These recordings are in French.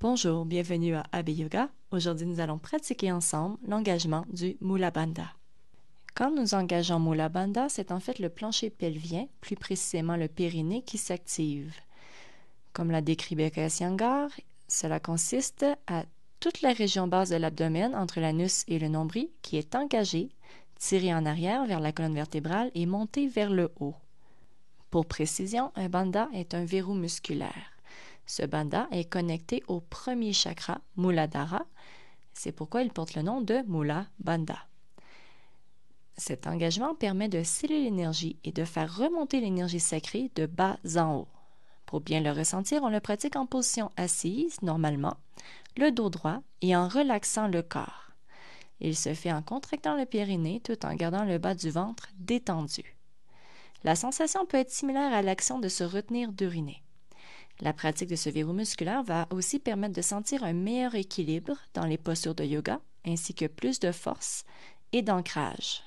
Bonjour, bienvenue à AB Yoga. Aujourd'hui, nous allons pratiquer ensemble l'engagement du Mula Bandha. Quand nous engageons Mula Bandha, c'est en fait le plancher pelvien, plus précisément le périnée, qui s'active. Comme l'a décrit Bekas Iyengar, cela consiste à toute la région basse de l'abdomen entre l'anus et le nombril qui est engagée, tirée en arrière vers la colonne vertébrale et montée vers le haut. Pour précision, un bandha est un verrou musculaire. Ce bandha est connecté au premier chakra, Muladhara. C'est pourquoi il porte le nom de Mula Bandha. Cet engagement permet de sceller l'énergie et de faire remonter l'énergie sacrée de bas en haut. Pour bien le ressentir, on le pratique en position assise, normalement, le dos droit et en relaxant le corps. Il se fait en contractant le périnée tout en gardant le bas du ventre détendu. La sensation peut être similaire à l'action de se retenir d'uriner. La pratique de ce verrou musculaire va aussi permettre de sentir un meilleur équilibre dans les postures de yoga, ainsi que plus de force et d'ancrage.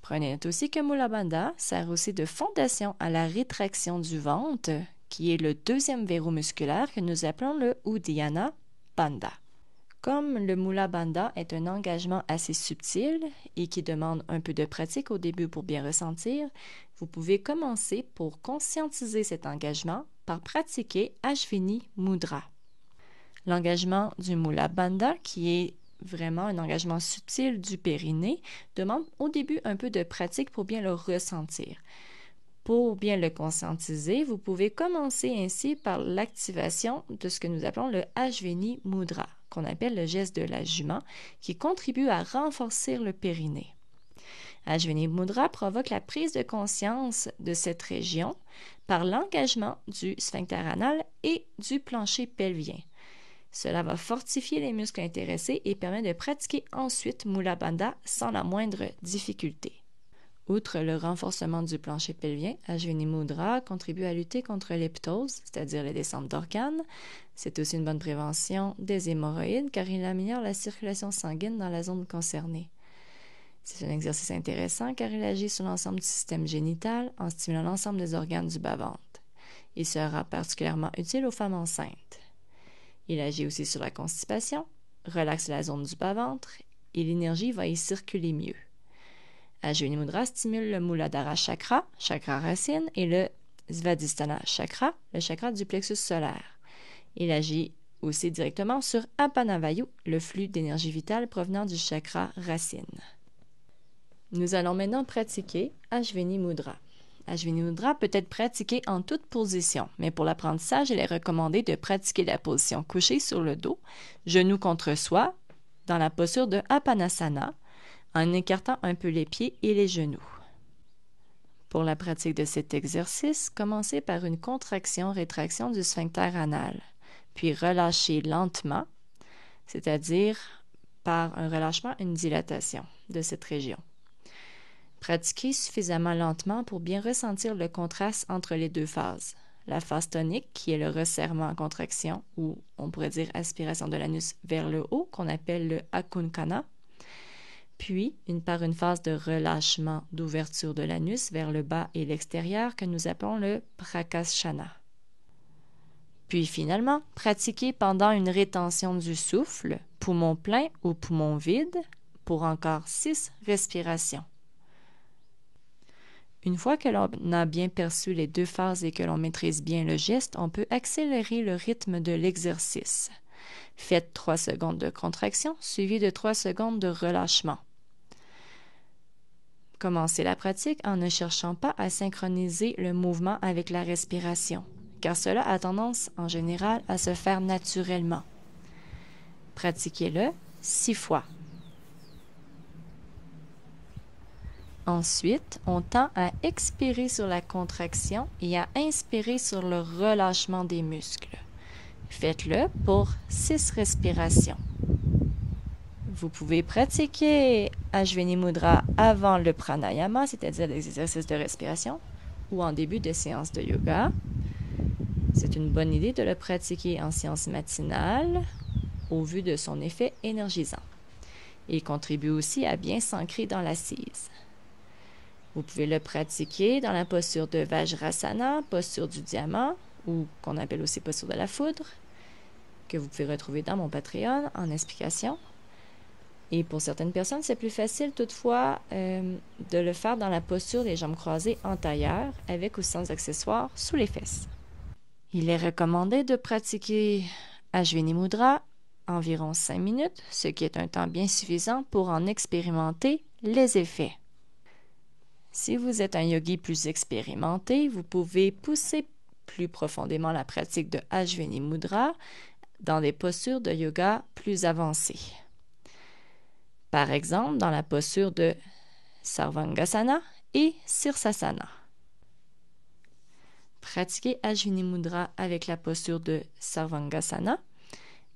Prenez note aussi que Mula Bandha sert aussi de fondation à la rétraction du ventre, qui est le deuxième verrou musculaire que nous appelons le Uddiyana Bandha. Comme le Mula Bandha est un engagement assez subtil et qui demande un peu de pratique au début pour bien ressentir, vous pouvez commencer pour conscientiser cet engagement par pratiquer Ashvini Mudra. L'engagement du Mula Bandha, qui est vraiment un engagement subtil du périnée, demande au début un peu de pratique pour bien le ressentir. Pour bien le conscientiser, vous pouvez commencer ainsi par l'activation de ce que nous appelons le Ashvini Mudra, qu'on appelle le geste de la jument, qui contribue à renforcer le périnée. Ashvini Mudra provoque la prise de conscience de cette région par l'engagement du sphincter anal et du plancher pelvien. Cela va fortifier les muscles intéressés et permet de pratiquer ensuite Mula Bandha sans la moindre difficulté. Outre le renforcement du plancher pelvien, Ashvini Mudra contribue à lutter contre l'éptose, c'est-à-dire les descentes d'organes. C'est aussi une bonne prévention des hémorroïdes car il améliore la circulation sanguine dans la zone concernée. C'est un exercice intéressant car il agit sur l'ensemble du système génital en stimulant l'ensemble des organes du bas-ventre. Il sera particulièrement utile aux femmes enceintes. Il agit aussi sur la constipation, relaxe la zone du bas-ventre et l'énergie va y circuler mieux. Ashvini Mudra stimule le Muladhara chakra, chakra racine, et le Svadhisthana chakra, le chakra du plexus solaire. Il agit aussi directement sur Apanavayu, le flux d'énergie vitale provenant du chakra racine. Nous allons maintenant pratiquer Ashvini Mudra. Ashvini Mudra peut être pratiqué en toute position, mais pour l'apprentissage, il est recommandé de pratiquer la position couchée sur le dos, genou contre soi, dans la posture de Apanasana, en écartant un peu les pieds et les genoux. Pour la pratique de cet exercice, commencez par une contraction-rétraction du sphincter anal, puis relâchez lentement, c'est-à-dire par un relâchement et une dilatation de cette région. Pratiquez suffisamment lentement pour bien ressentir le contraste entre les deux phases. La phase tonique, qui est le resserrement en contraction, ou on pourrait dire aspiration de l'anus vers le haut, qu'on appelle le Akunkana, puis une phase de relâchement d'ouverture de l'anus vers le bas et l'extérieur que nous appelons le Prakashana. Puis finalement, pratiquez pendant une rétention du souffle, poumon plein ou poumon vide, pour encore 6 respirations. Une fois que l'on a bien perçu les deux phases et que l'on maîtrise bien le geste, on peut accélérer le rythme de l'exercice. Faites 3 secondes de contraction suivies de 3 secondes de relâchement. Commencez la pratique en ne cherchant pas à synchroniser le mouvement avec la respiration, car cela a tendance en général à se faire naturellement. Pratiquez-le 6 fois. Ensuite, on tend à expirer sur la contraction et à inspirer sur le relâchement des muscles. Faites-le pour 6 respirations. Vous pouvez pratiquer Ashvini Mudra avant le pranayama, c'est-à-dire les exercices de respiration, ou en début de séance de yoga. C'est une bonne idée de le pratiquer en séance matinale au vu de son effet énergisant. Il contribue aussi à bien s'ancrer dans l'assise. Vous pouvez le pratiquer dans la posture de Vajrasana, posture du diamant, ou qu'on appelle aussi posture de la foudre, que vous pouvez retrouver dans mon Patreon en explication. Et pour certaines personnes, c'est plus facile toutefois de le faire dans la posture des jambes croisées en tailleur, avec ou sans accessoires sous les fesses. Il est recommandé de pratiquer Ashwini Mudra environ 5 minutes, ce qui est un temps bien suffisant pour en expérimenter les effets. Si vous êtes un yogi plus expérimenté, vous pouvez pousser plus profondément la pratique de Ashwini Mudra dans des postures de yoga plus avancées. Par exemple, dans la posture de Sarvangasana et Sirsasana. Pratiquer Ashwini Mudra avec la posture de Sarvangasana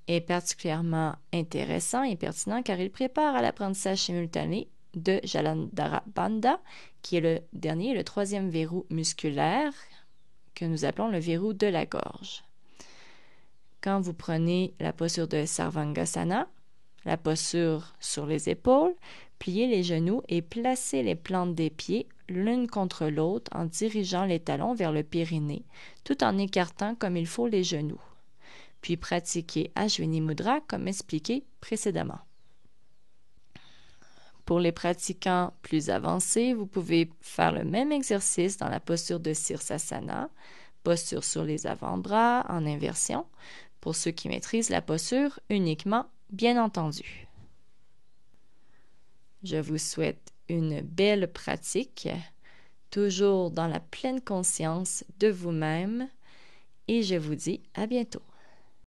est particulièrement intéressant et pertinent car il prépare à l'apprentissage simultané de Jalandhara Bandha, qui est le dernier et le troisième verrou musculaire que nous appelons le verrou de la gorge. Quand vous prenez la posture de Sarvangasana, la posture sur les épaules, pliez les genoux et placez les plantes des pieds l'une contre l'autre en dirigeant les talons vers le périnée, tout en écartant comme il faut les genoux. Puis pratiquez Ashwini Mudra comme expliqué précédemment. Pour les pratiquants plus avancés, vous pouvez faire le même exercice dans la posture de Sirsasana, posture sur les avant-bras en inversion, pour ceux qui maîtrisent la posture uniquement, bien entendu. Je vous souhaite une belle pratique, toujours dans la pleine conscience de vous-même, et je vous dis à bientôt.